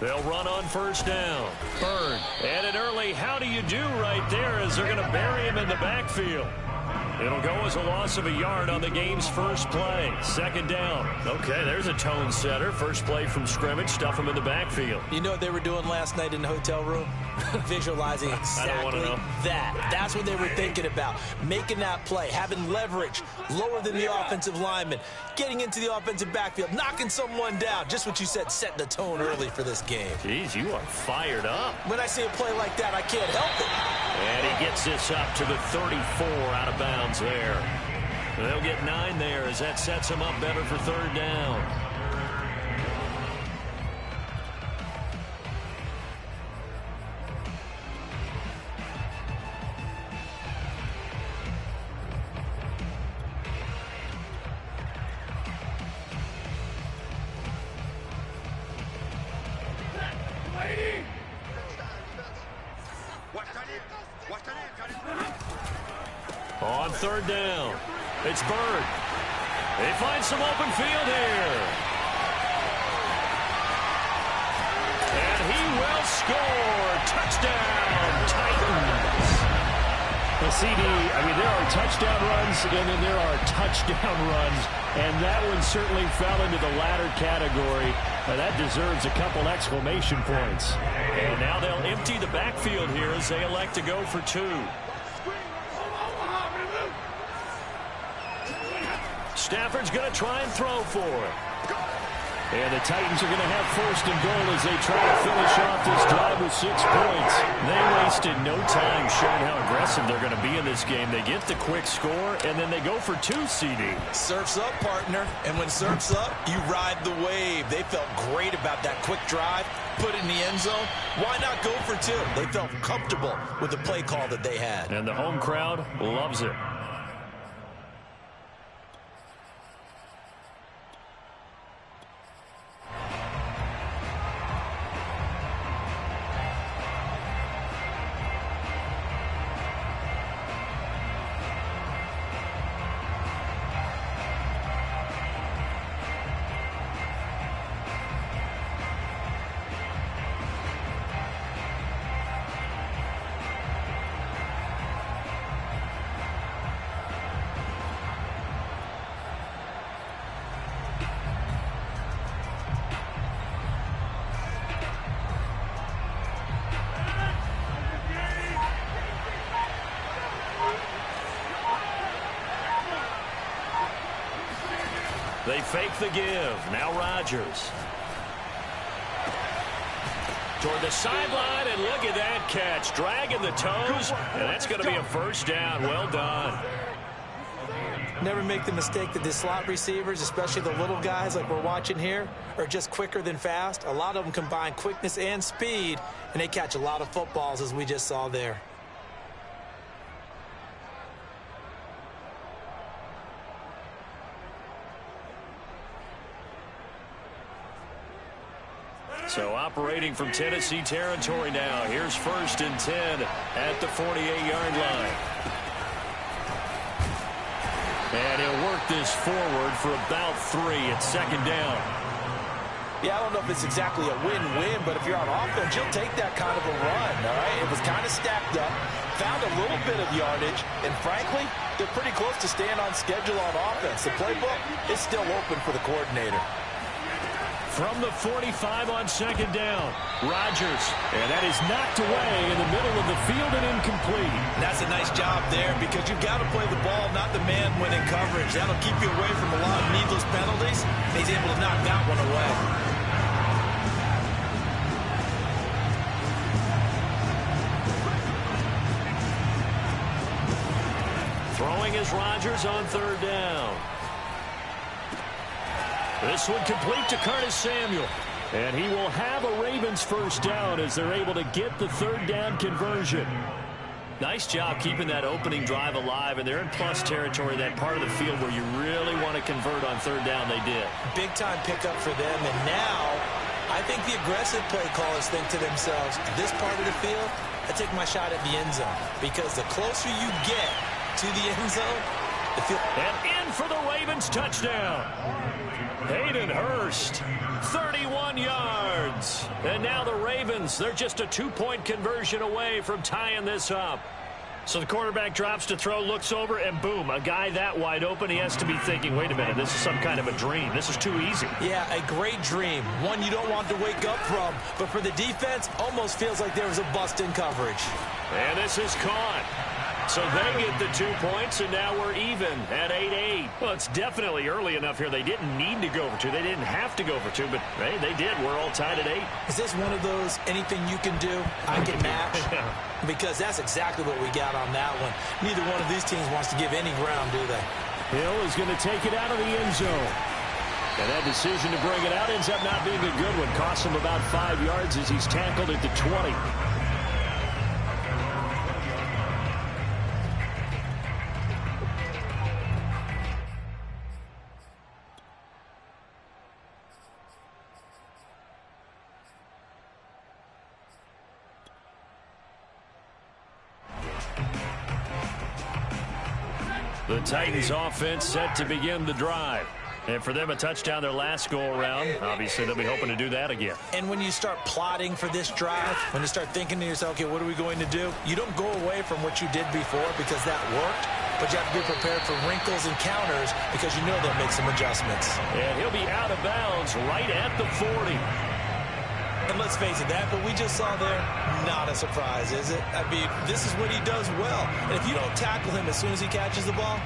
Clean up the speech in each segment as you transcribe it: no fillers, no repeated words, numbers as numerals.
They'll run on first down. Bird. And an early how do you do right there as they're going to bury him in the backfield. It'll go as a loss of a yard on the game's first play. Second down. Okay, there's a tone setter. First play from scrimmage. Stuff him in the backfield. You know what they were doing last night in the hotel room? Visualizing exactly that. That's what they were thinking about. Making that play, having leverage, lower than the offensive lineman, getting into the offensive backfield, knocking someone down. Just what you said, setting the tone early for this game. Jeez, you are fired up. When I see a play like that, I can't help it. And he gets this up to the 34 out of bounds there. They'll get 9 there as that sets him up better for third down. On third down, it's Bird. They find some open field here. And he will score. Touchdown, Titans. Well, CD, I mean, there are touchdown runs, and then there are touchdown runs. And that one certainly fell into the latter category. That deserves a couple exclamation points. And now they'll empty the backfield here as they elect to go for 2. Stafford's going to try and throw for it. And the Titans are going to have first and goal as they try to finish off this drive with 6 points. They wasted no time showing how aggressive they're going to be in this game. They get the quick score, and then they go for 2, CD. Surf's up, partner. And when surf's up, you ride the wave. They felt great about that quick drive, put it in the end zone. Why not go for 2? They felt comfortable with the play call that they had. And the home crowd loves it. They fake the give. Now Rodgers. Toward the sideline, and look at that catch. Dragging the toes, and that's going to be a first down. Well done. Never make the mistake that the slot receivers, especially the little guys like we're watching here, are just quicker than fast. A lot of them combine quickness and speed, and they catch a lot of footballs, as we just saw there. So operating from Tennessee territory now. Here's first and 10 at the 48-yard line. And he'll work this forward for about 3 at second down. Yeah, I don't know if it's exactly a win-win, but if you're on offense, you'll take that kind of a run, all right? It was kind of stacked up, found a little bit of yardage, and frankly, they're pretty close to staying on schedule on offense. The playbook is still open for the coordinator. From the 45 on second down, Rodgers. And that is knocked away in the middle of the field and incomplete. That's a nice job there because you've got to play the ball, not the man when in coverage. That'll keep you away from a lot of needless penalties. He's able to knock that one away. Throwing is Rodgers on third down. This one complete to Curtis Samuel. And he will have a Ravens first down as they're able to get the third down conversion. Nice job keeping that opening drive alive, and they're in plus territory, that part of the field where you really want to convert on third down. They did. Big-time pickup for them, and now I think the aggressive play callers think to themselves, this part of the field, I take my shot at the end zone, because the closer you get to the end zone, the field... And in for the Ravens touchdown. Hayden Hurst, 31 yards. yards. And now the Ravens, they're just a 2-point conversion away from tying this up. So the quarterback drops to throw, looks over, and boom, a guy that wide open, he has to be thinking, wait a minute, this is some kind of a dream. This is too easy. Yeah, a great dream. One you don't want to wake up from. But for the defense, almost feels like there was a bust in coverage. And this is caught. So they get the 2 points, and now we're even at 8-8. Well, it's definitely early enough here. They didn't need to go for 2. They didn't have to go for 2, but hey, they did. We're all tied at 8. Is this one of those anything you can do, I can match? Because that's exactly what we got on that one. Neither one of these teams wants to give any ground, do they? Hill is going to take it out of the end zone. And that decision to bring it out ends up not being a good one. Costs him about 5 yards as he's tackled at the 20. The Titans offense set to begin the drive. And for them, a touchdown their last go-around. Obviously, they'll be hoping to do that again. And when you start plotting for this drive, when you start thinking to yourself, okay, what are we going to do? You don't go away from what you did before because that worked, but you have to be prepared for wrinkles and counters because you know they'll make some adjustments. And he'll be out of bounds right at the 40. And let's face it, that what we just saw there, not a surprise, is it? I mean, this is what he does well. And if you don't tackle him as soon as he catches the ball,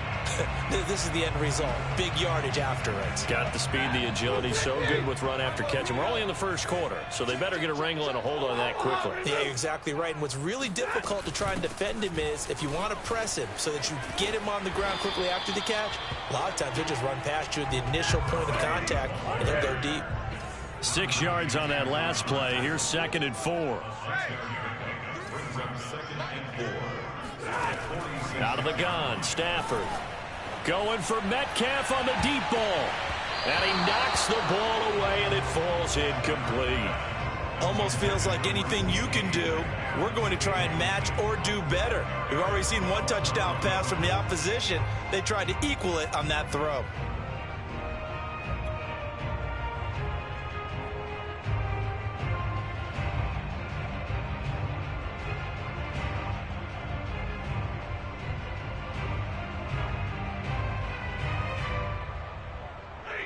this is the end result. Big yardage after it. Got the speed, the agility, so good with run after catch. And we're only in the first quarter, so they better get a wrangle and a hold on that quickly. Yeah, you're exactly right. And what's really difficult to try and defend him is if you want to press him so that you get him on the ground quickly after the catch, a lot of times he'll just run past you at the initial point of contact, and he'll go deep. 6 yards on that last play. Here's 2nd and 4. Out of the gun, Stafford. Going for Metcalf on the deep ball. And he knocks the ball away, and it falls incomplete. Almost feels like anything you can do, we're going to try and match or do better. We've already seen one touchdown pass from the opposition. They tried to equal it on that throw.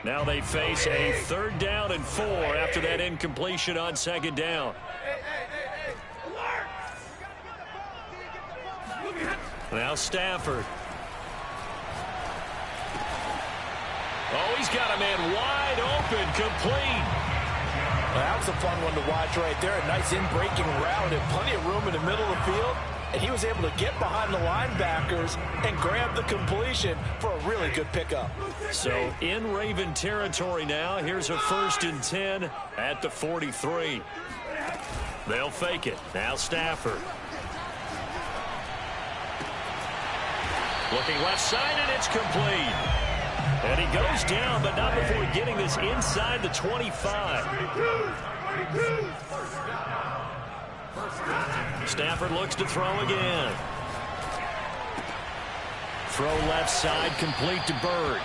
Now they face a 3rd down and 4 after that incompletion on 2nd down. Now Stafford. Oh, he's got a man wide open, complete. Well, that was a fun one to watch right there. A nice in-breaking route and plenty of room in the middle of the field. And he was able to get behind the linebackers and grab the completion for a really good pickup. So in Raven territory now. Here's a 1st and 10 at the 43. They'll fake it. Now Stafford. Looking left side, and it's complete. And he goes down, but not before getting this inside the 25. Stafford looks to throw again. Throw left side, complete to Bird.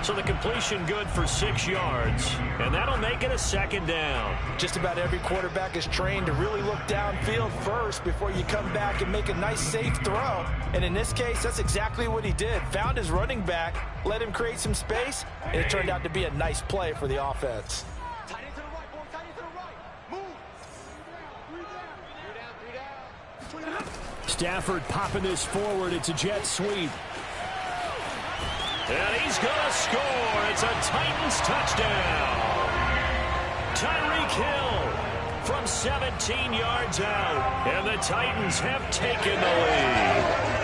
So the completion good for 6 yards, and that'll make it a 2nd down. Just about every quarterback is trained to really look downfield first before you come back and make a nice, safe throw. And in this case, that's exactly what he did. Found his running back, let him create some space, and it turned out to be a nice play for the offense. Stafford popping this forward. It's a jet sweep. And he's going to score. It's a Titans touchdown. Tyreek Hill from 17 yards out. And the Titans have taken the lead.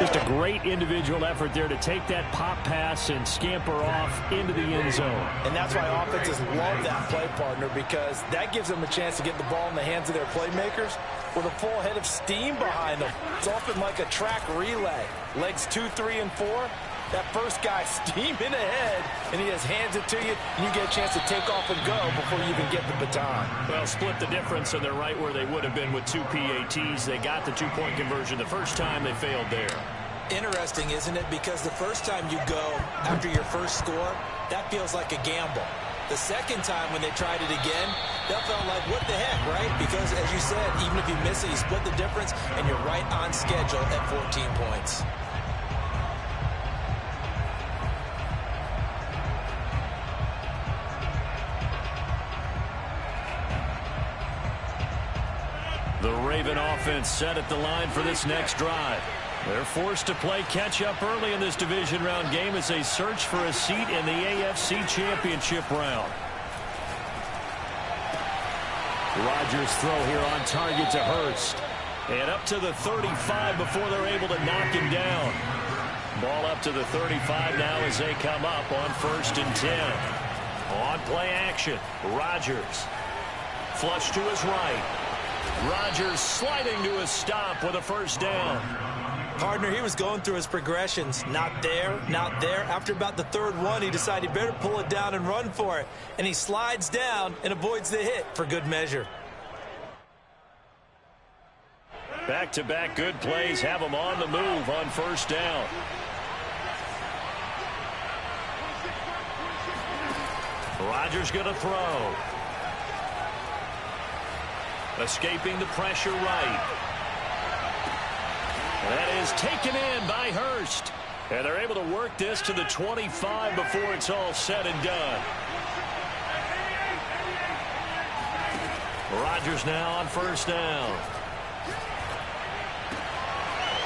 Just a great individual effort there to take that pop pass and scamper off into the end zone. And that's why offenses love that play partner, because that gives them a chance to get the ball in the hands of their playmakers with a full head of steam behind them. It's often like a track relay. Legs 2, 3, and 4. That first guy steaming ahead, and he just hands it to you, and you get a chance to take off and go before you even get the baton. Well, split the difference, and they're right where they would have been with 2 PATs. They got the 2-point conversion the first time. They failed there. Interesting, isn't it? Because the first time you go after your first score, that feels like a gamble. The second time when they tried it again, they felt like, what the heck, right? Because, as you said, even if you miss it, you split the difference, and you're right on schedule at 14 points. The Raven offense set at the line for this next drive. They're forced to play catch-up early in this division round game as they search for a seat in the AFC Championship round. Rodgers throw here on target to Hurst. And up to the 35 before they're able to knock him down. Ball up to the 35 now as they come up on 1st and 10. On play action, Rodgers. Flush to his right. Rodgers sliding to a stop with a first down. Partner, he was going through his progressions. Not there, not there. After about the third one, he decided he better pull it down and run for it. And he slides down and avoids the hit for good measure. Back-to-back good plays have him on the move on first down. Rodgers going to throw. Escaping the pressure right. That is taken in by Hurst. And they're able to work this to the 25 before it's all said and done. Rodgers now on first down.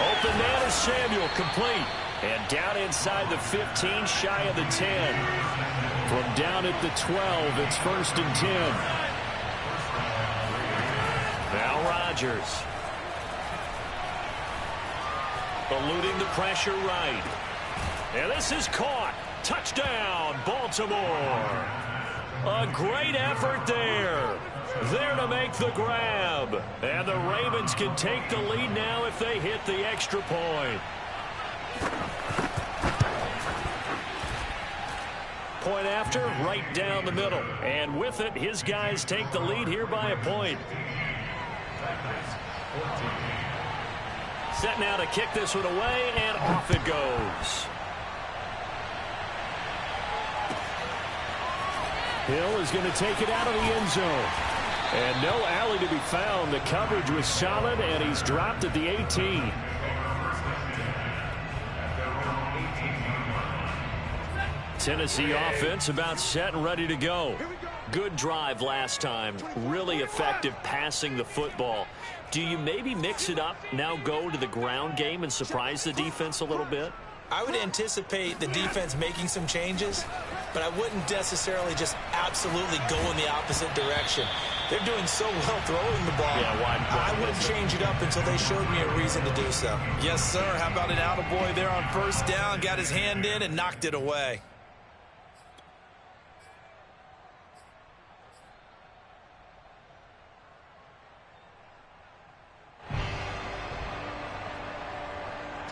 Open man is Samuel, complete. And down inside the 15, shy of the 10. From down at the 12, it's 1st and 10. Now Rodgers. Eluding the pressure right. And this is caught. Touchdown, Baltimore. A great effort there. There to make the grab. And the Ravens can take the lead now if they hit the extra point. Point after, right down the middle. And with it, his guys take the lead here by a point. Set now to kick this one away, and off it goes. Hill is going to take it out of the end zone. And no alley to be found. The coverage was solid, and he's dropped at the 18. Tennessee offense about set and ready to go. Good drive last time. Really effective passing the football. Do you maybe mix it up, now go to the ground game and surprise the defense a little bit? I would anticipate the defense making some changes, but I wouldn't necessarily just absolutely go in the opposite direction. They're doing so well throwing the ball. Yeah, I wouldn't change it up until they showed me a reason to do so. Yes, sir. How about an attaboy there on first down? Got his hand in and knocked it away.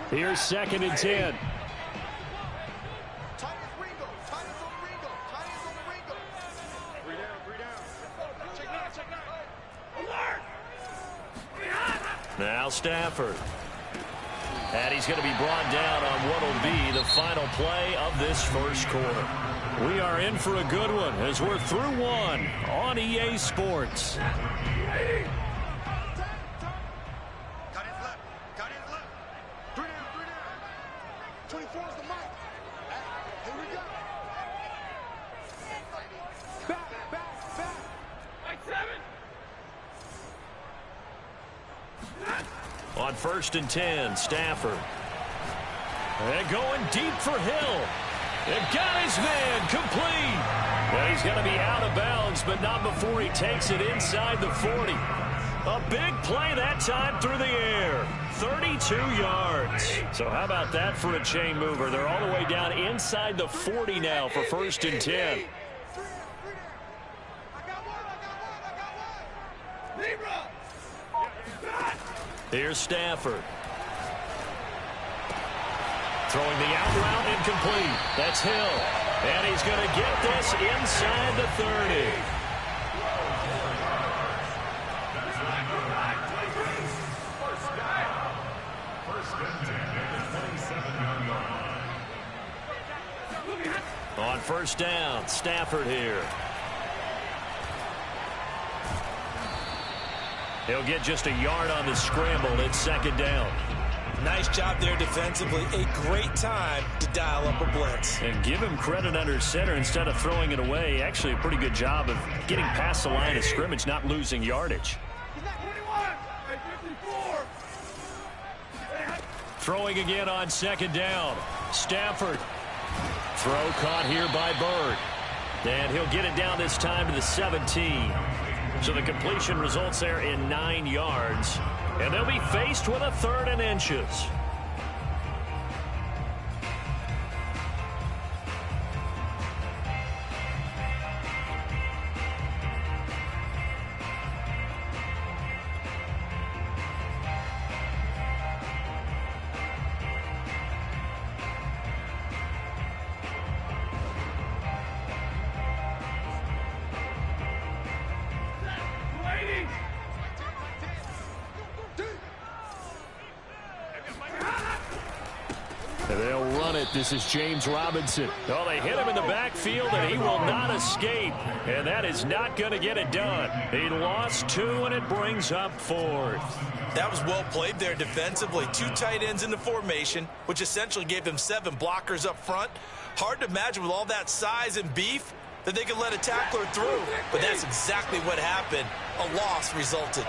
Here's 2nd and 10. Now Stafford. And he's going to be brought down on what will be the final play of this first quarter. We are in for a good one as we're through one on EA Sports. On 1st and 10, Stafford. And going deep for Hill. And got his man complete. And he's going to be out of bounds, but not before he takes it inside the 40. A big play that time through the air. 32 yards. So how about that for a chain mover? They're all the way down inside the 40 now for 1st and 10. Here's Stafford. Throwing the out route incomplete. That's Hill. And he's going to get this inside the 30. On 1st first down. Stafford here. He'll get just a yard on the scramble. It's second down. Nice job there defensively. A great time to dial up a blitz. And give him credit under center instead of throwing it away. Actually, a pretty good job of getting past the line of scrimmage, not losing yardage. Throwing again on second down. Stafford. Throw caught here by Bird. And he'll get it down this time to the 17. So the completion results there in 9 yards. And they'll be faced with a 3rd and inches. They'll run it. This is James Robinson. Oh, they hit him in the backfield, and he will not escape. And that is not going to get it done. He lost 2, and it brings up 4th. That was well played there defensively. 2 tight ends in the formation, which essentially gave them 7 blockers up front. Hard to imagine with all that size and beef that they could let a tackler through. But that's exactly what happened. A loss resulted.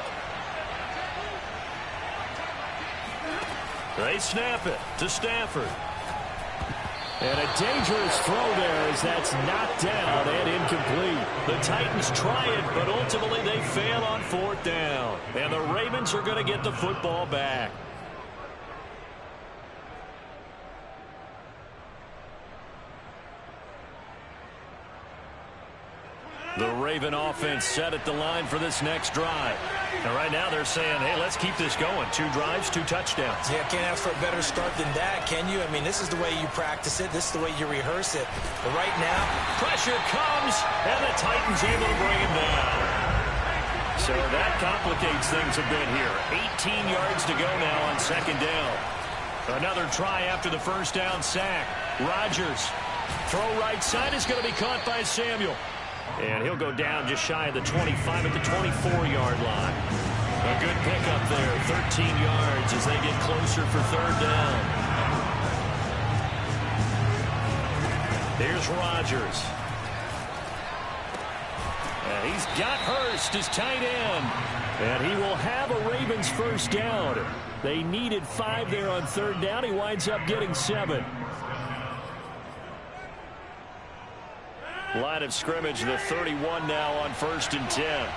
They snap it to Stafford. And a dangerous throw there as that's knocked down and incomplete. The Titans try it, but ultimately they fail on 4th down. And the Ravens are going to get the football back. The Raven offense set at the line for this next drive. And right now they're saying, hey, let's keep this going. 2 drives, 2 touchdowns. Yeah, can't ask for a better start than that, can you? I mean, this is the way you practice it. This is the way you rehearse it. But right now, pressure comes, and the Titans able to bring him down. So that complicates things a bit here. 18 yards to go now on second down. Another try after the first down sack. Rodgers. Throw right side is going to be caught by Samuel. And he'll go down just shy of the 25 at the 24-yard line. A good pickup there, 13 yards as they get closer for 3rd down. Here's Rodgers. And he's got Hurst as tight end. And he will have a Ravens first down. They needed 5 there on 3rd down. He winds up getting 7. Line of scrimmage, the 31 now on 1st and 10.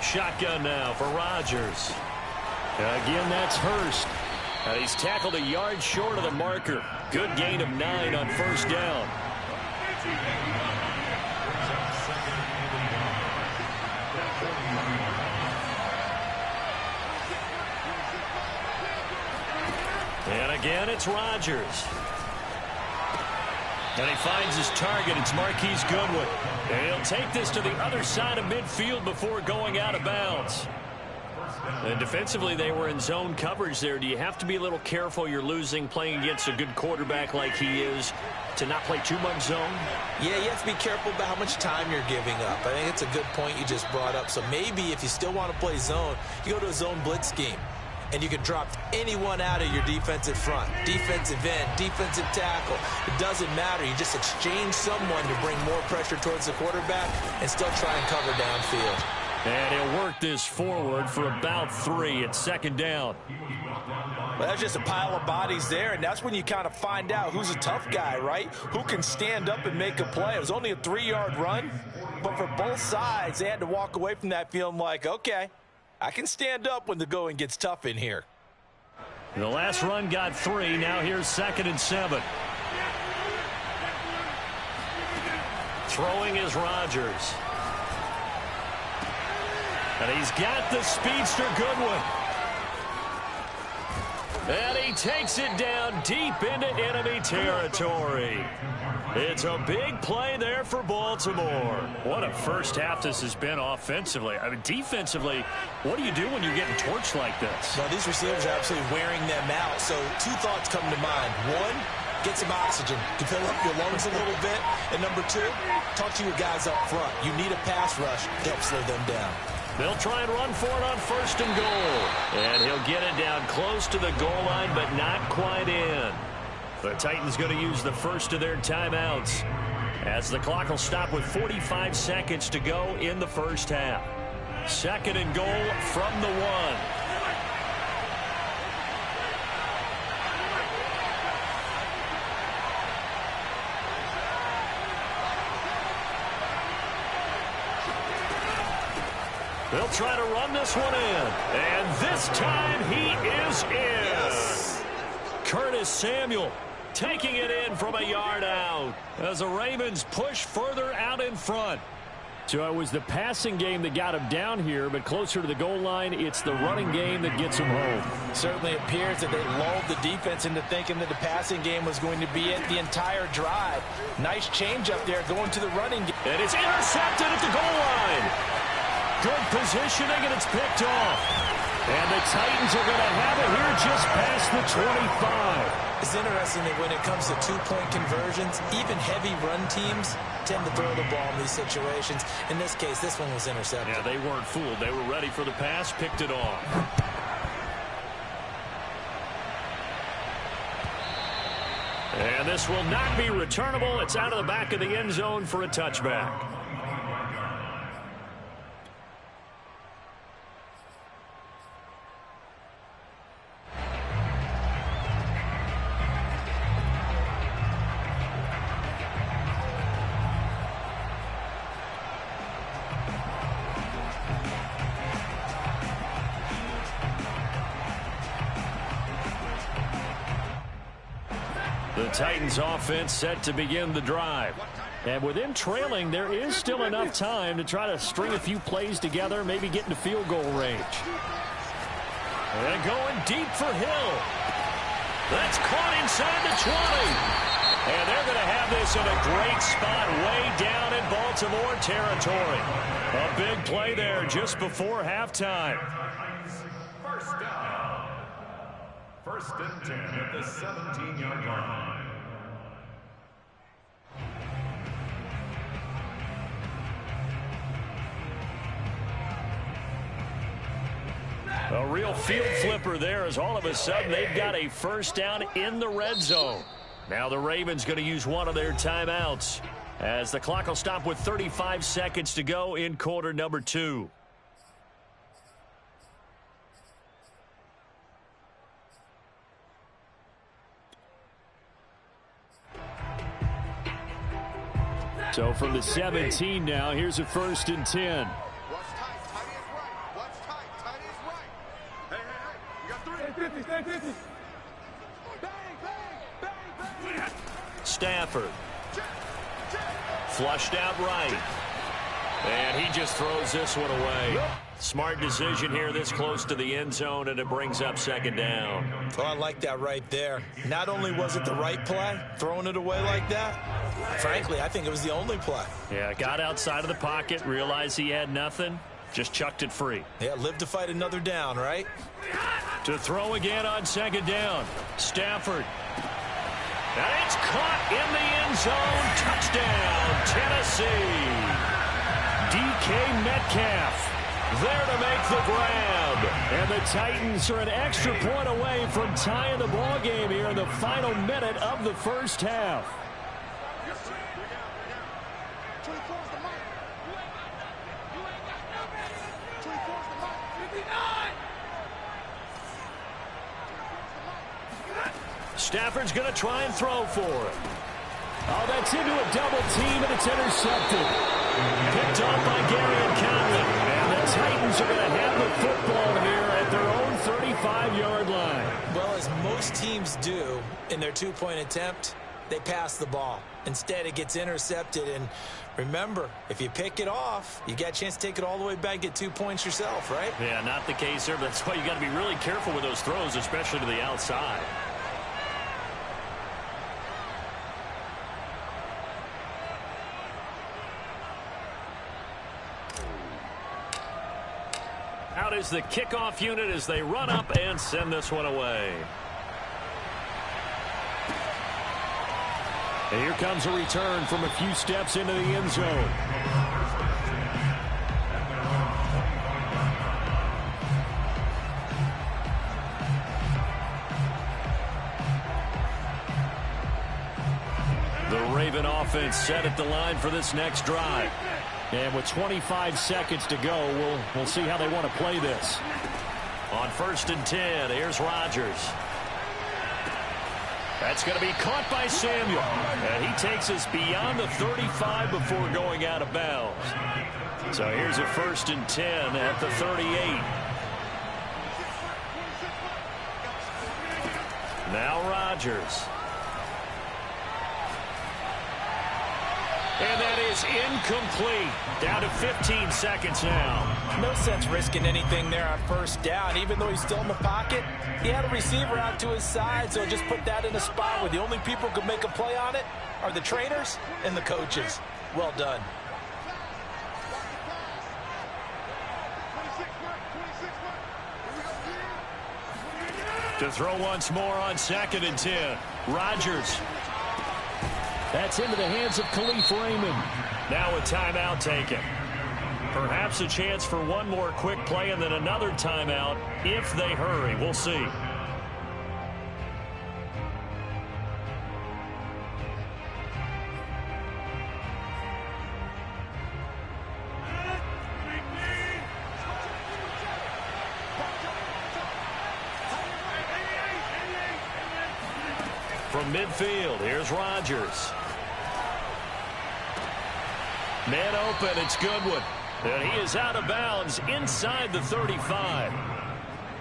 Shotgun now for Rodgers. Again, that's Hurst. And he's tackled a yard short of the marker. Good gain of 9 on 1st down. And again, it's Rodgers. And he finds his target. It's Marquise Goodwin. And he'll take this to the other side of midfield before going out of bounds. And defensively, they were in zone coverage there. Do you have to be a little careful? You're losing playing against a good quarterback like he is to not play too much zone? Yeah, you have to be careful about how much time you're giving up. I think it's a good point you just brought up. So maybe if you still want to play zone, you go to a zone blitz scheme. And you can drop anyone out of your defensive front. Defensive end, defensive tackle. It doesn't matter. You just exchange someone to bring more pressure towards the quarterback and still try and cover downfield. And he'll work this forward for about 3 at 2nd down. Well, that's just a pile of bodies there, and that's when you kind of find out who's a tough guy, right? Who can stand up and make a play. It was only a 3-yard run, but for both sides, they had to walk away from that feeling like, okay, I can stand up when the going gets tough in here. The last run got 3. Now here's 2nd and 7. Throwing is Rodgers. And he's got the speedster Goodwin. And he takes it down deep into enemy territory. It's a big play there for Baltimore. What a first half this has been offensively. I mean, defensively, what do you do when you're getting torched like this? Well, these receivers are absolutely wearing them out. So 2 thoughts come to mind. 1, get some oxygen to fill up your lungs a little bit. And number 2, talk to your guys up front. You need a pass rush to help slow them down. They'll try and run for it on 1st and goal. And he'll get it down close to the goal line, but not quite in. The Titans going to use the first of their timeouts as the clock will stop with 45 seconds to go in the first half. 2nd and goal from the 1. They'll try to run this one in. And this time he is in. Yes. Curtis Samuel taking it in from a yard out as the Ravens push further out in front. So it was the passing game that got him down here, but closer to the goal line, it's the running game that gets him home. Certainly appears that they lulled the defense into thinking that the passing game was going to be it the entire drive. Nice change up there going to the running game. And it's intercepted at the goal line. Good positioning, and it's picked off. And the Titans are going to have it here just past the 25. It's interesting that when it comes to 2-point conversions, even heavy run teams tend to throw the ball in these situations. In this case, this one was intercepted. Yeah, they weren't fooled. They were ready for the pass, picked it off. And this will not be returnable. It's out of the back of the end zone for a touchback. The Titans offense set to begin the drive. And with them trailing, there is still enough time to try to string a few plays together, maybe get into field goal range. And going deep for Hill. That's caught inside the 20. And they're going to have this in a great spot way down in Baltimore territory. A big play there just before halftime. First down. 1st and 10 at the 17-yard line. A real field flipper there as all of a sudden they've got a first down in the red zone. Now the Ravens going to use one of their timeouts as the clock will stop with 35 seconds to go in quarter number 2. So from the 17 now, here's a 1st and 10. Watch tight. Tight is right. Watch tight. Tight is right. Hey, hey, hey. You got 3. Stay 50. Stay 50. Bang, bang, bang, bang. Stafford. Flushed out right. And he just throws this one away. Smart decision here this close to the end zone, and it brings up 2nd down. Oh, I like that right there. Not only was it the right play, throwing it away like that, frankly, I think it was the only play. Yeah, got outside of the pocket, realized he had nothing, just chucked it free. Yeah, live to fight another down, right? To throw again on 2nd down. Stafford. And it's caught in the end zone. Touchdown, Tennessee. DK Metcalf there to make the grab. And the Titans are an extra point away from tying the ball game here in the final minute of the first half. Stafford's going to try and throw for it. Oh, that's into a double team, and it's intercepted. Picked off by Garrett Conley. And the Titans are going to have the football here at their own 35-yard line. Well, as most teams do in their 2-point attempt, they pass the ball. Instead, it gets intercepted. And remember, if you pick it off, you got a chance to take it all the way back, get 2 points yourself, right? Yeah, not the case there. But that's why you got to be really careful with those throws, especially to the outside. Out is the kickoff unit as they run up and send this one away. And here comes a return from a few steps into the end zone. The Raven offense set at the line for this next drive. And with 25 seconds to go, we'll see how they want to play this. On 1st and 10, here's Rodgers. That's going to be caught by Samuel. And he takes us beyond the 35 before going out of bounds. So here's a 1st and 10 at the 38. Now Rodgers. And that is incomplete. Down to 15 seconds now. No sense risking anything there on 1st down. Even though he's still in the pocket, he had a receiver out to his side, so just put that in a spot where the only people who can make a play on it are the trainers and the coaches. Well done. To throw once more on 2nd and 10. Rodgers. That's into the hands of Khalif Raymond. Now a timeout taken. Perhaps a chance for one more quick play and then another timeout if they hurry. We'll see. From midfield, here's Rodgers. Man open, it's Goodwin. And he is out of bounds inside the 35.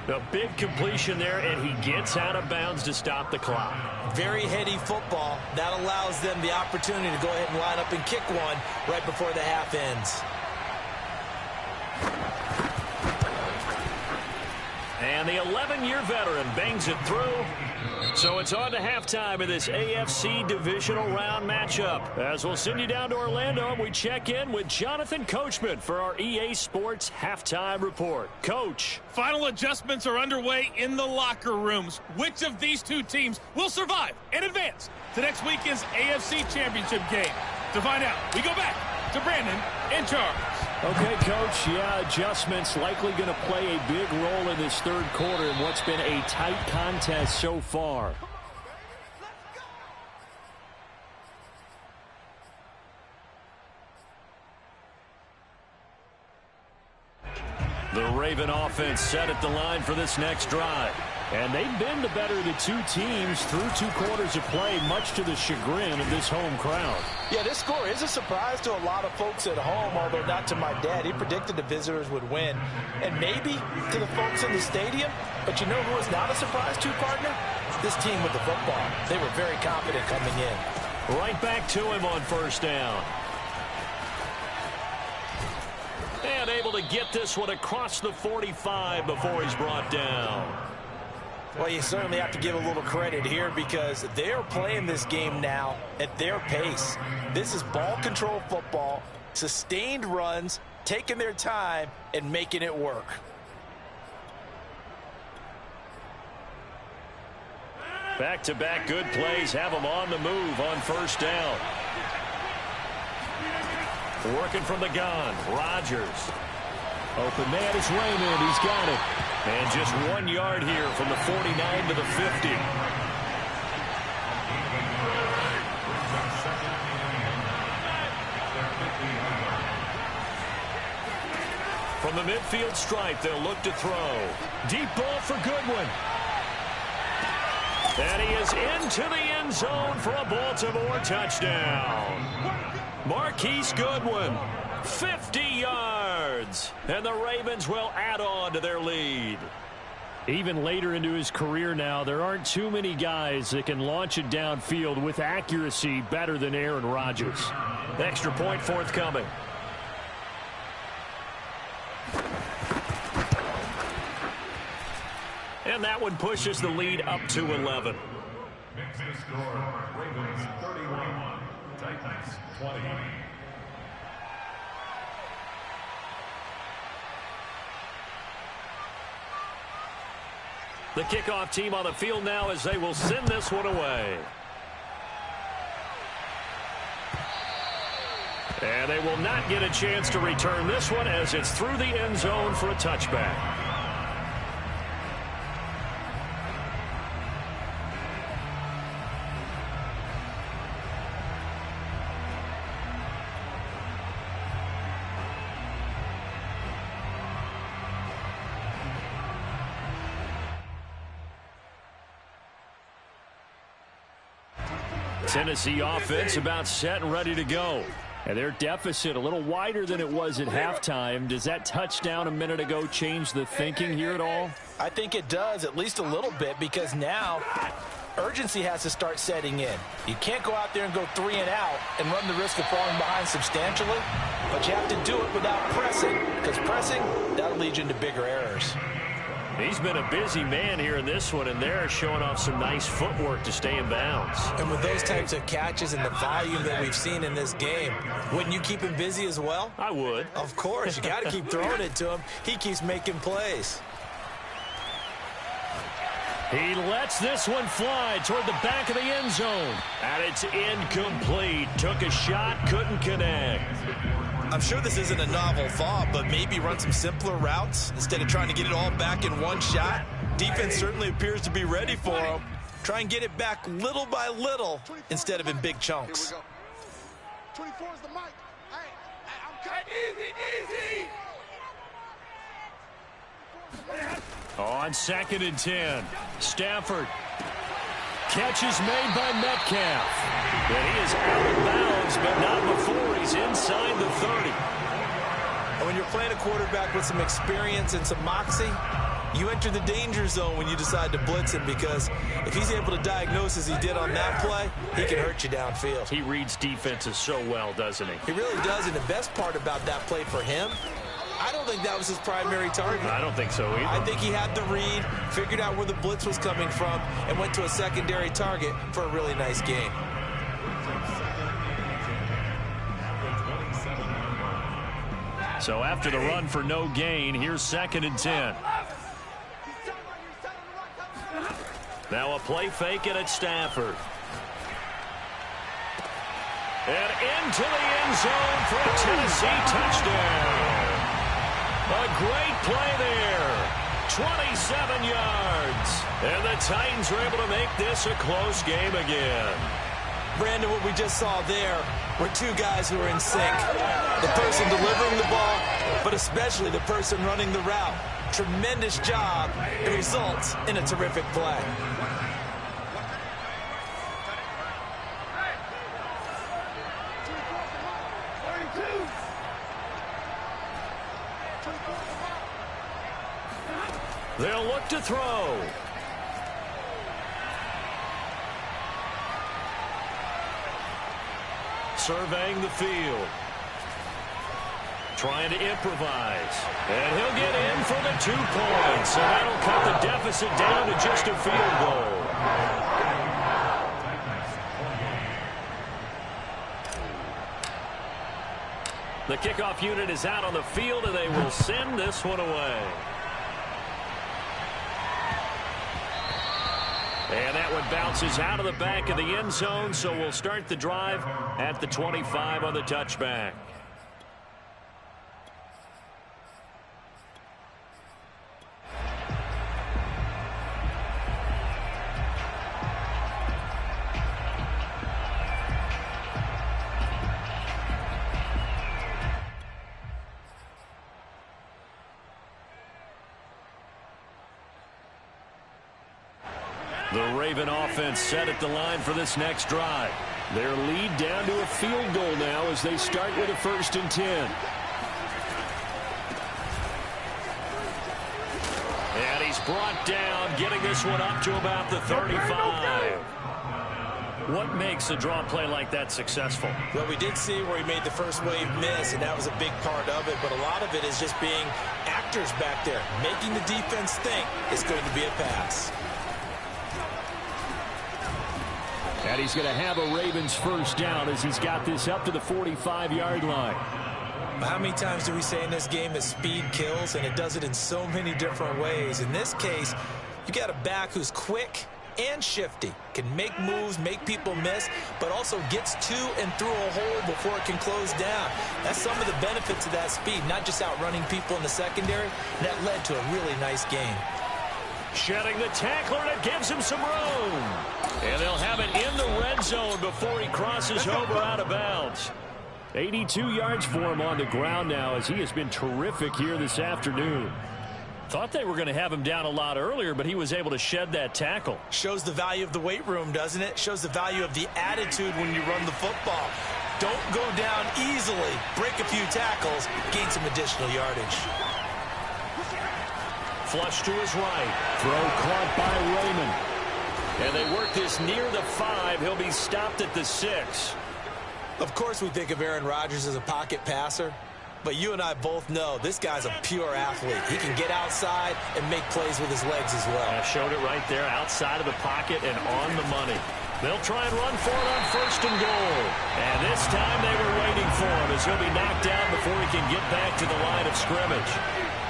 A big completion there, and he gets out of bounds to stop the clock. Very heady football. That allows them the opportunity to go ahead and line up and kick one right before the half ends. And the 11-year veteran bangs it through. So it's on to halftime of this AFC divisional round matchup. As we'll send you down to Orlando, and we check in with Jonathan Coachman for our EA Sports Halftime Report. Coach. Final adjustments are underway in the locker rooms. Which of these two teams will survive and advance to next weekend's AFC Championship game? To find out, we go back to Brandon and Charles. Okay, Coach, yeah, adjustments likely going to play a big role in this third quarter in what's been a tight contest so far. The Raven offense set at the line for this next drive. And they've been the better of the two teams through 2 quarters of play, much to the chagrin of this home crowd. Yeah, this score is a surprise to a lot of folks at home, although not to my dad. He predicted the visitors would win. And maybe to the folks in the stadium. But you know who is not a surprise to, partner? This team with the football. They were very confident coming in. Right back to him on 1st down. And able to get this one across the 45 before he's brought down. Well, you certainly have to give a little credit here because they're playing this game now at their pace. This is ball control football, sustained runs, taking their time, and making it work. Back-to-back good plays have them on the move on 1st down. Working from the gun, Rodgers. Open man is Raymond. He's got it. And just 1 yard here from the 49 to the 50. From the midfield stripe, they'll look to throw. Deep ball for Goodwin. And he is into the end zone for a Baltimore touchdown. Marquise Goodwin, 50 yards. And the Ravens will add on to their lead. Even later into his career now, there aren't too many guys that can launch it downfield with accuracy better than Aaron Rodgers. Extra point forthcoming. And that one pushes the lead up to 11. Mixed score, Ravens 31, Titans 20. The kickoff team on the field now as they will send this one away. And they will not get a chance to return this one as it's through the end zone for a touchback. Tennessee offense about set and ready to go. And their deficit a little wider than it was at halftime. Does that touchdown a minute ago change the thinking here at all? I think it does, at least a little bit, because now urgency has to start setting in. You can't go out there and go 3 and out and run the risk of falling behind substantially, but you have to do it without pressing, because pressing, that'll lead you into bigger errors. He's been a busy man here in this one, and they're showing off some nice footwork to stay in bounds. And with those types of catches and the volume that we've seen in this game, wouldn't you keep him busy as well? I would. Of course. You got to keep throwing it to him. He keeps making plays. He lets this one fly toward the back of the end zone. And it's incomplete. Took a shot, couldn't connect. I'm sure this isn't a novel thought, but maybe run some simpler routes instead of trying to get it all back in one shot. Defense certainly appears to be ready for him. Try and get it back little by little instead of in big chunks. 24 is the mic. Hey, I'm cutting. Easy. On 2nd and 10, Stafford. Catch is made by Metcalf. And he is out of bounds, but not before he's inside the 30. And when you're playing a quarterback with some experience and some moxie, you enter the danger zone when you decide to blitz him, because if he's able to diagnose as he did on that play, he can hurt you downfield. He reads defenses so well, doesn't he? He really does, and the best part about that play for him, I don't think that was his primary target. I don't think so either. I think he had the read, figured out where the blitz was coming from, and went to a secondary target for a really nice game. So after the run for no gain, here's 2nd and 10. Now a play fake and it's Stafford. And into the end zone for a Tennessee touchdown. A great play there. 27 yards. And the Titans are able to make this a close game again. Brandon, what we just saw there were two guys who are in sync. The person delivering the ball, but especially the person running the route. Tremendous job. It results in a terrific play. They'll look to throw. Surveying the field. Trying to improvise. And he'll get in for the 2 points. And that'll cut the deficit down to just a field goal. The kickoff unit is out on the field, and they will send this one away. And that one bounces out of the back of the end zone, so we'll start the drive at the 25 on the touchback. The Raven offense set at the line for this next drive. Their lead down to a field goal now as they start with a 1st and 10. And he's brought down, getting this one up to about the 35. What makes a draw play like that successful? Well, we did see where he made the first wave miss, and that was a big part of it. But a lot of it is just being actors back there, making the defense think it's going to be a pass. And he's going to have a Ravens first down as he's got this up to the 45-yard line. How many times do we say in this game that speed kills, and it does it in so many different ways? In this case, you got a back who's quick and shifty, can make moves, make people miss, but also gets to and through a hole before it can close down. That's some of the benefits of that speed, not just outrunning people in the secondary. That led to a really nice game. Shedding the tackler, and it gives him some room. And they'll have it in the red zone before he crosses over out of bounds. 82 yards for him on the ground now as he has been terrific here this afternoon. Thought they were going to have him down a lot earlier, but he was able to shed that tackle. Shows the value of the weight room, doesn't it? Shows the value of the attitude when you run the football. Don't go down easily. Break a few tackles. Gain some additional yardage. Flush to his right. Throw caught by Raymond. And they work this near the 5. He'll be stopped at the 6. Of course we think of Aaron Rodgers as a pocket passer, but you and I both know this guy's a pure athlete. He can get outside and make plays with his legs as well. I showed it right there, outside of the pocket and on the money. They'll try and run for it on 1st and goal. And this time they were waiting for him as he'll be knocked down before he can get back to the line of scrimmage.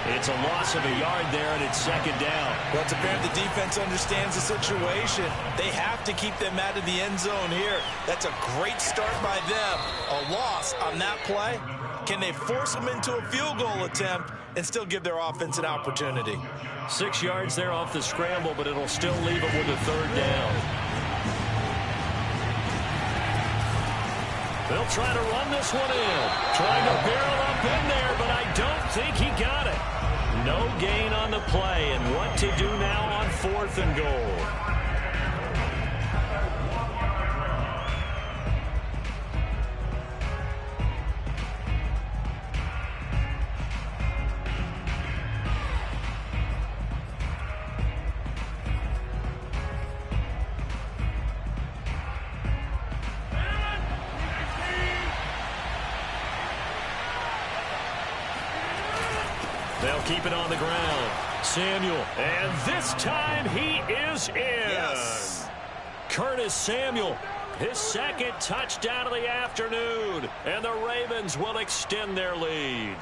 It's a loss of a yard there, and it's 2nd down. Well, to bear the defense understands the situation. They have to keep them out of the end zone here. That's a great start by them. A loss on that play. Can they force them into a field goal attempt and still give their offense an opportunity? 6 yards there off the scramble, but it'll still leave them with a 3rd down. They'll try to run this one in. Trying to barrel up in there, but I don't think he got it. No gain on the play, and what to do now on 4th and goal. They'll keep it on the ground. Samuel, and this time he is in. Yes. Curtis Samuel, his 2nd touchdown of the afternoon, and the Ravens will extend their lead.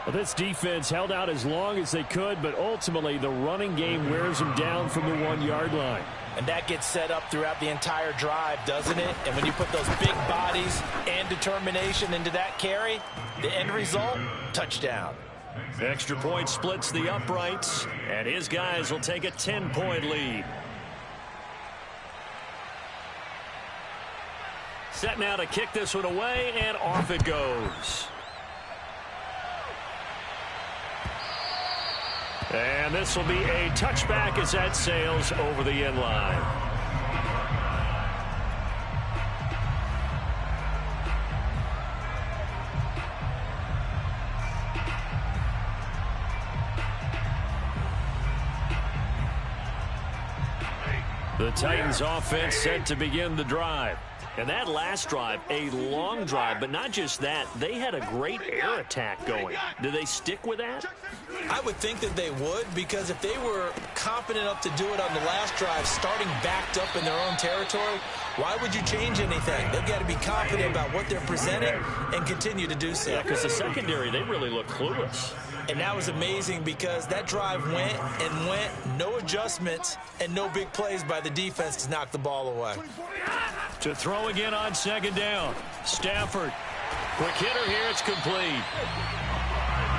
Well, this defense held out as long as they could, but ultimately the running game wears them down from the 1-yard line. And that gets set up throughout the entire drive, doesn't it? And when you put those big bodies and determination into that carry, the end result, touchdown. Extra point splits the uprights, and his guys will take a 10-point lead. Set now to kick this one away, and off it goes. And this will be a touchback as that sails over the end line. The Titans offense set to begin the drive. And that last drive, a long drive, but not just that, they had a great air attack going. Do they stick with that? I would think that they would, because if they were confident enough to do it on the last drive, starting backed up in their own territory, why would you change anything? They've got to be confident about what they're presenting and continue to do so. Yeah, because the secondary, they really look clueless. And that was amazing because that drive went and went, no adjustments, and no big plays by the defense to knock the ball away. To throw again on 2nd down. Stafford. Quick hitter here, it's complete.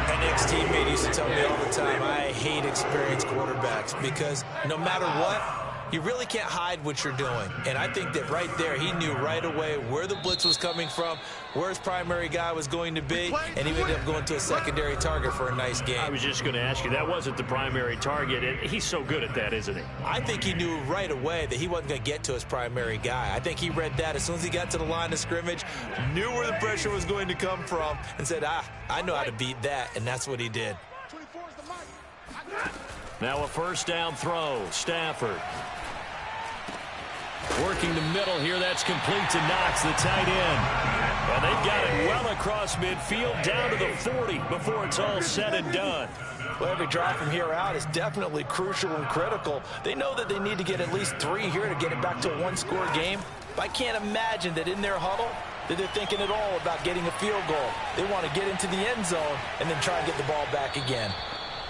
An ex-teammate used to tell me all the time, I hate experienced quarterbacks because no matter what, you really can't hide what you're doing. And I think that right there, he knew right away where the blitz was coming from, where his primary guy was going to be, and he ended up going to a secondary target for a nice game. I was just going to ask you, that wasn't the primary target, and he's so good at that, isn't he? I think he knew right away that he wasn't going to get to his primary guy. I think he read that as soon as he got to the line of scrimmage, knew where the pressure was going to come from, and said, I know how to beat that, and that's what he did. 24 is the mic. Now a first down throw. Stafford. Working the middle here. That's complete to Knox, the tight end. And they've got it well across midfield down to the 40 before it's all said and done. Well, every drive from here out is definitely crucial and critical. They know that they need to get at least 3 here to get it back to a one-score game. But I can't imagine that in their huddle that they're thinking at all about getting a field goal. They want to get into the end zone and then try and get the ball back again.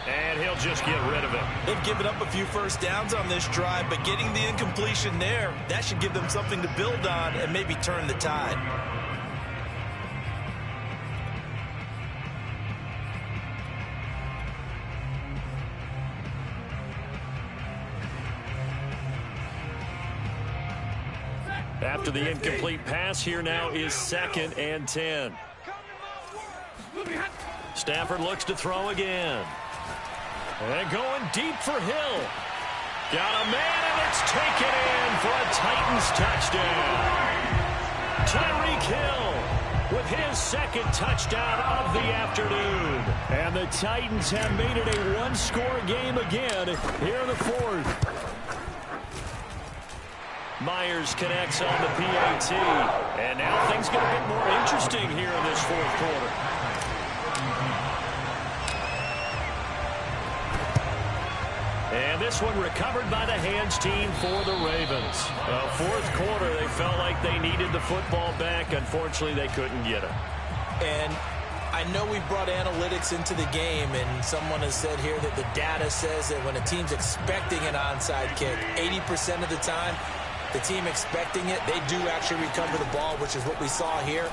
And he'll just get rid of it. They've given up a few first downs on this drive, but getting the incompletion there, that should give them something to build on and maybe turn the tide. After the incomplete pass, here now is 2nd and 10. Stafford looks to throw again. And going deep for Hill. Got a man, and it's taken in for a Titans touchdown. Tyreek Hill with his 2nd touchdown of the afternoon. And the Titans have made it a one-score game again here in the 4th. Myers connects on the PAT. And now things get a bit more interesting here in this 4th quarter. And this one recovered by the hands team for the Ravens. 4th quarter, they felt like they needed the football back. Unfortunately, they couldn't get it. And I know we brought analytics into the game, and someone has said here that the data says that when a team's expecting an onside kick, 80% of the time, the team expecting it, they do actually recover the ball, which is what we saw here.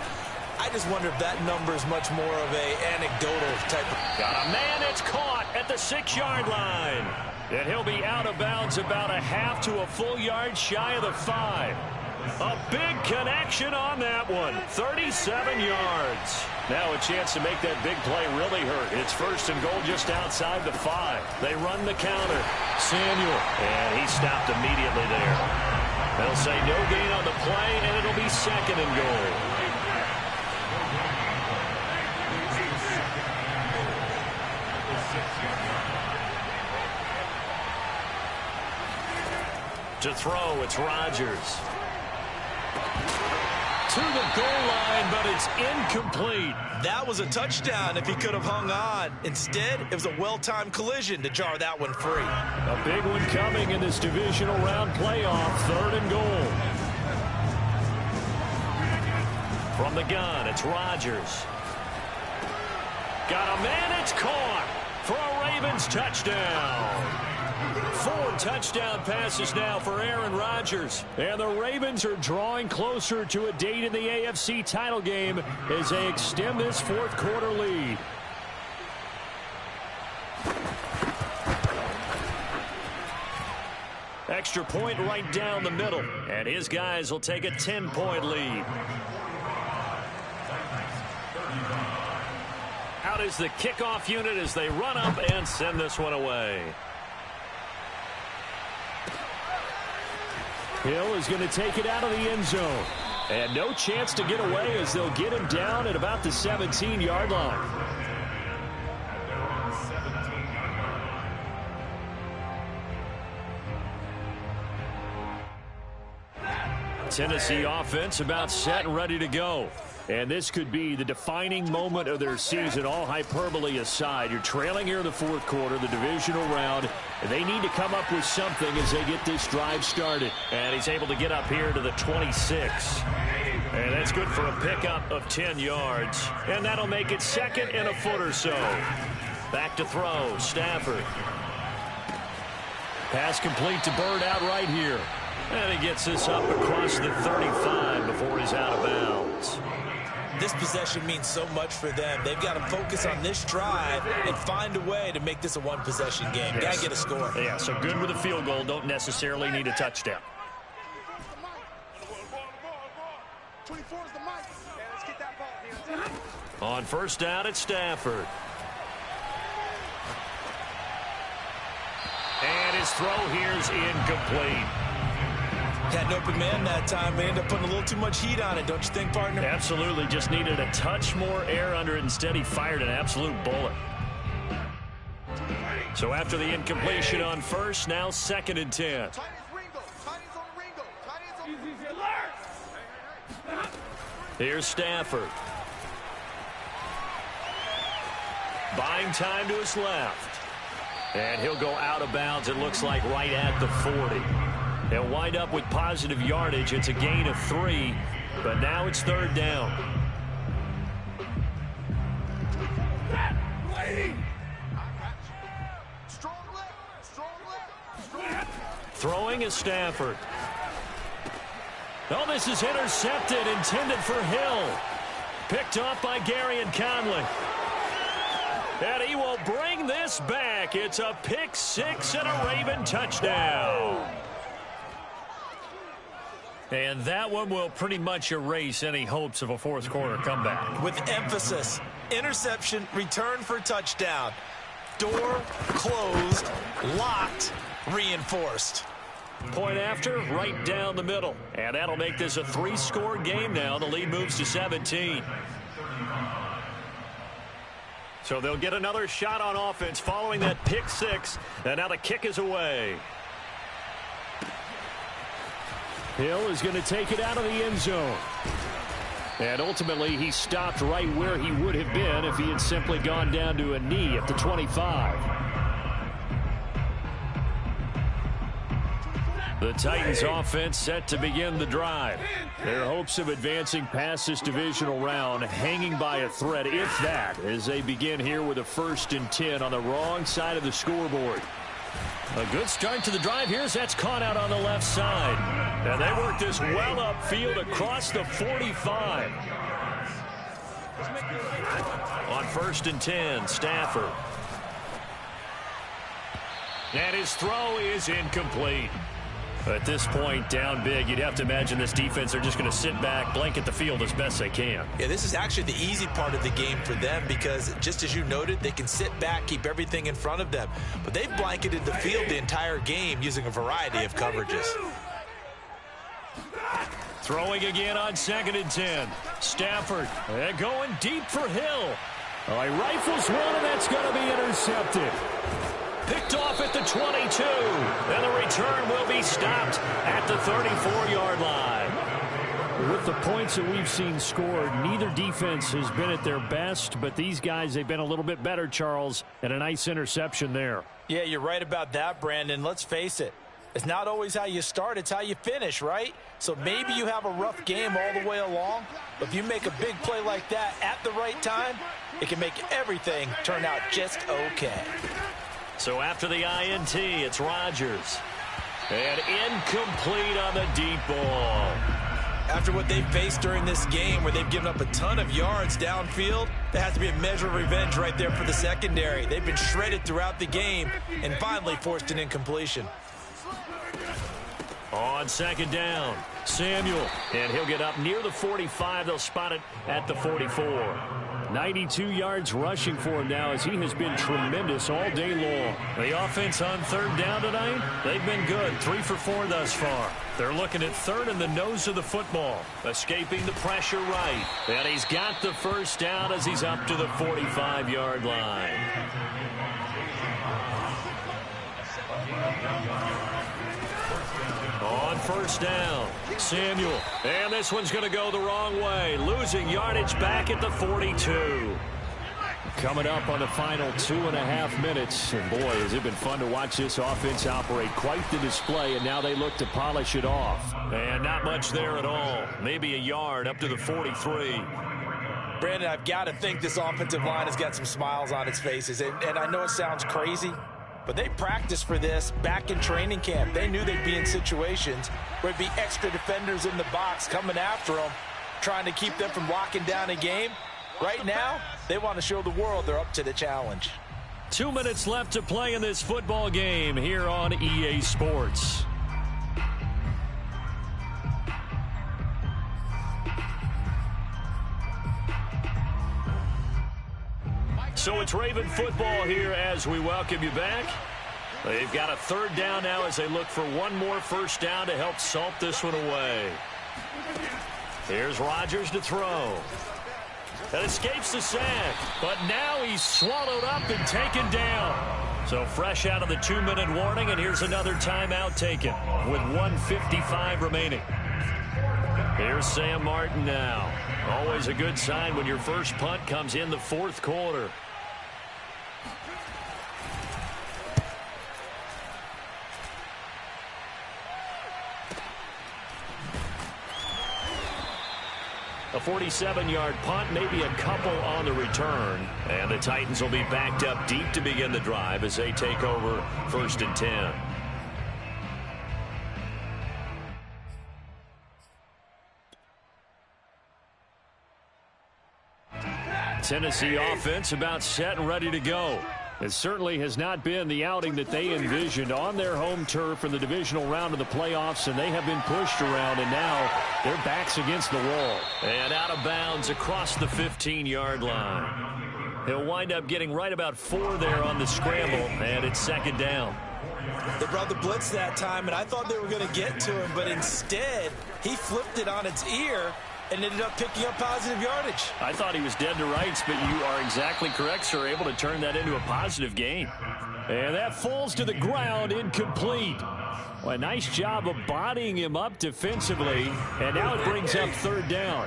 I just wonder if that number is much more of a anecdotal type of... Got a man that's caught at the 6-yard line. And he'll be out of bounds about a half to a full yard shy of the 5. A big connection on that one. 37 yards. Now a chance to make that big play really hurt. It's 1st and goal just outside the 5. They run the counter. Samuel. And he stopped immediately there. They'll say no gain on the play, and it'll be 2nd and goal. To throw, it's Rodgers. To the goal line, but it's incomplete. That was a touchdown if he could have hung on. Instead, it was a well-timed collision to jar that one free. A big one coming in this divisional round playoff, 3rd and goal. From the gun, it's Rodgers. Got a man, it's caught for a Ravens touchdown. 4 touchdown passes now for Aaron Rodgers. And the Ravens are drawing closer to a date in the AFC title game as they extend this 4th quarter lead. Extra point right down the middle. And his guys will take a 10-point lead. Out is the kickoff unit as they run up and send this one away. Hill is going to take it out of the end zone. And no chance to get away as they'll get him down at about the 17-yard line. Tennessee offense about set and ready to go. And this could be the defining moment of their season, all hyperbole aside. You're trailing here in the 4th quarter, the divisional round. And they need to come up with something as they get this drive started. And he's able to get up here to the 26. And that's good for a pickup of 10 yards. And that'll make it 2nd and a foot or so. Back to throw, Stafford. Pass complete to Bird out right here. And he gets this up across the 35 before he's out of bounds. This possession means so much for them. They've got to focus on this drive and find a way to make this a one-possession game. Yes. Got to get a score. Yeah, so good with a field goal. Don't necessarily need a touchdown. 24 is the mic. Yeah, let's get that ball here. On first down, it's Stafford. And his throw here's incomplete. Had an open man that time. They ended up putting a little too much heat on it, don't you think, partner? Absolutely. Just needed a touch more air under it. Instead, he fired an absolute bullet. So after the incompletion on first, now 2nd and 10. Tight is Ringo. Tight is on Ringo. Tight is on Ringo. Here's Stafford. Buying time to his left. And he'll go out of bounds, it looks like, right at the 40. They'll wind up with positive yardage. It's a gain of 3, but now it's 3rd down. Strong left. Strong left. Throwing is Stafford. Oh, this is intercepted, intended for Hill. Picked off by Garyon Conley. And he will bring this back. It's a pick 6 and a Raven touchdown. And that one will pretty much erase any hopes of a fourth quarter comeback. With emphasis, interception, return for touchdown. Door closed, locked, reinforced. Point after, right down the middle. And that'll make this a 3-score game now. The lead moves to 17. So they'll get another shot on offense following that pick 6. And now the kick is away. Hill is going to take it out of the end zone. And ultimately, he stopped right where he would have been if he had simply gone down to a knee at the 25. The Titans offense set to begin the drive. Their hopes of advancing past this divisional round hanging by a thread, if that, as they begin here with a 1st and 10 on the wrong side of the scoreboard. A good start to the drive here as that's caught out on the left side. And they work this well upfield across the 45. On 1st and 10, Stafford. And his throw is incomplete. At this point, down big, you'd have to imagine this defense are just going to sit back, blanket the field as best they can. Yeah, this is actually the easy part of the game for them because, just as you noted, they can sit back, keep everything in front of them. But they've blanketed the field the entire game using a variety of coverages. Throwing again on 2nd and 10. Stafford going deep for Hill. Oh, he rifles one, and that's going to be intercepted. Picked off at the 22. And the return will be stopped at the 34-yard line. With the points that we've seen scored, neither defense has been at their best, but these guys, they've been a little bit better, Charles, and a nice interception there. Yeah, you're right about that, Brandon. Let's face it. It's not always how you start, it's how you finish, right? So maybe you have a rough game all the way along, but if you make a big play like that at the right time, it can make everything turn out just okay. So after the INT, it's Rodgers. And incomplete on the deep ball. After what they've faced during this game where they've given up a ton of yards downfield, there has to be a measure of revenge right there for the secondary. They've been shredded throughout the game and finally forced an incompletion. On 2nd down, Samuel. And he'll get up near the 45. They'll spot it at the 44. 92 yards rushing for him now as he has been tremendous all day long. The offense on 3rd down tonight, they've been good. 3 for 4 thus far. They're looking at 3rd in the nose of the football. Escaping the pressure right. And he's got the 1st down as he's up to the 45-yard line. On 1st down, Samuel. And this one's going to go the wrong way. Losing yardage back at the 42. Coming up on the final 2.5 minutes. And boy, has it been fun to watch this offense operate. Quite the display, and now they look to polish it off. And not much there at all. Maybe a yard up to the 43. Brandon, I've got to think this offensive line has got some smiles on its faces. And I know it sounds crazy, but they practiced for this back in training camp. They knew they'd be in situations where there'd be extra defenders in the box coming after them, trying to keep them from locking down a game. Right now, they want to show the world they're up to the challenge. 2 minutes left to play in this football game here on EA Sports. So it's Raven football here as we welcome you back. They've got a 3rd down now as they look for one more 1st down to help salt this one away. Here's Rodgers to throw. That escapes the sack, but now he's swallowed up and taken down. So fresh out of the 2-minute warning, and here's another timeout taken with 1:55 remaining. Here's Sam Martin now. Always a good sign when your first punt comes in the fourth quarter. A 47-yard punt, maybe a couple on the return. And the Titans will be backed up deep to begin the drive as they take over 1st and 10. Tennessee offense about set and ready to go. It certainly has not been the outing that they envisioned on their home turf in the divisional round of the playoffs, and they have been pushed around, and now their backs against the wall. And out of bounds across the 15-yard line. He'll wind up getting right about 4 there on the scramble, and it's 2nd down. They brought the blitz that time, and I thought they were going to get to him, but instead he flipped it on its ear and ended up picking up positive yardage. I thought he was dead to rights, but you are exactly correct, sir. Able to turn that into a positive gain. And that falls to the ground, incomplete. Well, a nice job of bodying him up defensively, and now it brings up 3rd down.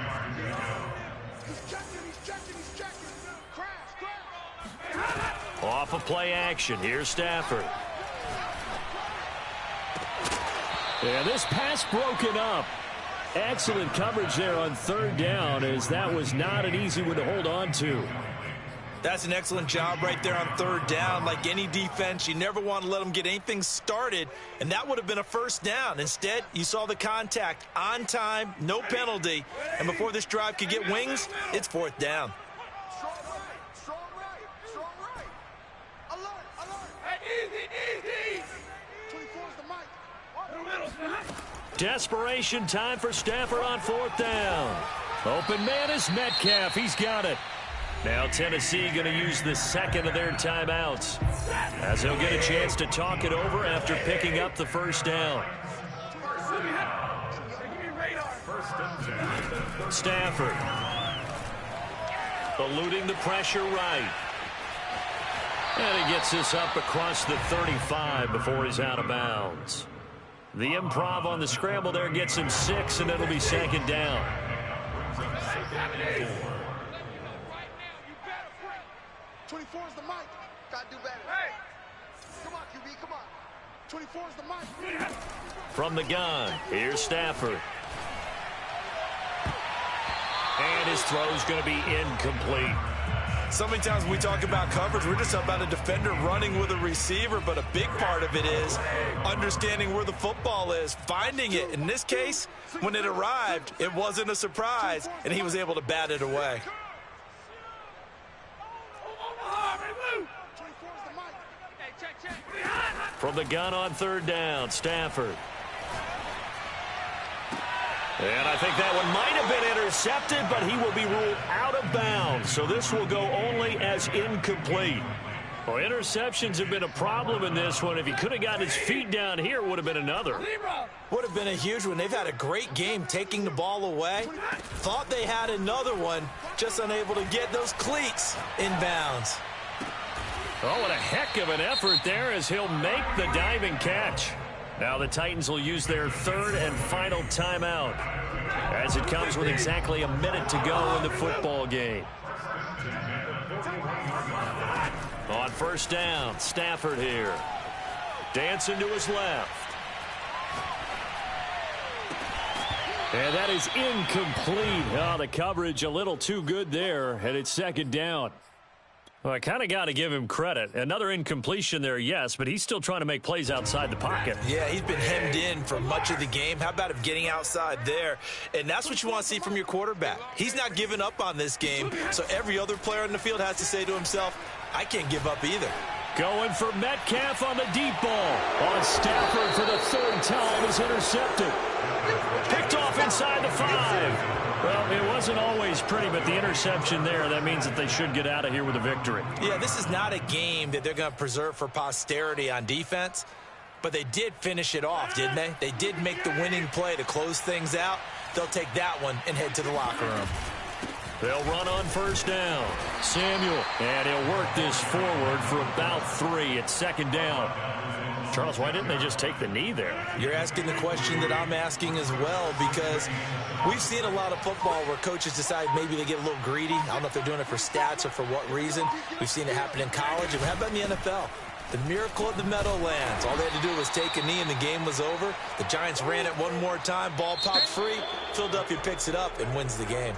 Off of play action, here's Stafford. And this pass broken up. Excellent coverage there on 3rd down, as that was not an easy one to hold on to. That's an excellent job right there on 3rd down. Like any defense, you never want to let them get anything started, and that would have been a 1st down. Instead, you saw the contact on time, no penalty, and before this drive could get wings, it's 4th down. Strong right, strong right. Alert. Hey, easy. 24's the mic. Desperation time for Stafford on 4th down. Open man is Metcalf. He's got it. Now Tennessee going to use the 2nd of their timeouts, as they'll get a chance to talk it over after picking up the 1st down. Stafford eluding the pressure right. And he gets this up across the 35 before he's out of bounds. The improv on the scramble there gets him 6, and it'll be 2nd down. 24's the mic. Gotta do better. Hey! Come on, QB, come on. 24's the mic. From the gun, here's Stafford. And his throw's going to be incomplete. So many times when we talk about coverage, we're just about a defender running with a receiver, but a big part of it is understanding where the football is, finding it. In this case, when it arrived, it wasn't a surprise, and he was able to bat it away. From the gun on 3rd down, Stafford. And I think that one might have been intercepted, but he will be ruled out of bounds. So this will go only as incomplete. Well, interceptions have been a problem in this one. If he could have got his feet down here, it would have been another. Would have been a huge one. They've had a great game taking the ball away. Thought they had another one, just unable to get those cleats in bounds. Oh, what a heck of an effort there as he'll make the diving catch. Now the Titans will use their 3rd and final timeout, as it comes with exactly a minute to go in the football game. On 1st down, Stafford here. Dancing to his left. And that is incomplete. Oh, the coverage a little too good there, and it's 2nd down. Well, I kind of got to give him credit. Another incompletion there, yes, but he's still trying to make plays outside the pocket. Yeah, he's been hemmed in for much of the game. How about him getting outside there? And that's what you want to see from your quarterback. He's not giving up on this game, so every other player in the field has to say to himself, I can't give up either. Going for Metcalf on the deep ball. On Stafford for the 3rd time is intercepted. Picked off inside the 5. Well, it wasn't always pretty, but the interception there, that means that they should get out of here with a victory. Yeah, this is not a game that they're going to preserve for posterity on defense, but they did finish it off, didn't they? They did make the winning play to close things out. They'll take that one and head to the locker room. They'll run on first down. Samuel, and he'll work this forward for about 3 at second down. Charles, why didn't they just take the knee there? You're asking the question that I'm asking as well, because we've seen a lot of football where coaches decide maybe they get a little greedy. I don't know if they're doing it for stats or for what reason. We've seen it happen in college, and how about in the NFL? The miracle of the Meadowlands. All they had to do was take a knee, and the game was over. The Giants ran it one more time. Ball popped free. Philadelphia picks it up and wins the game.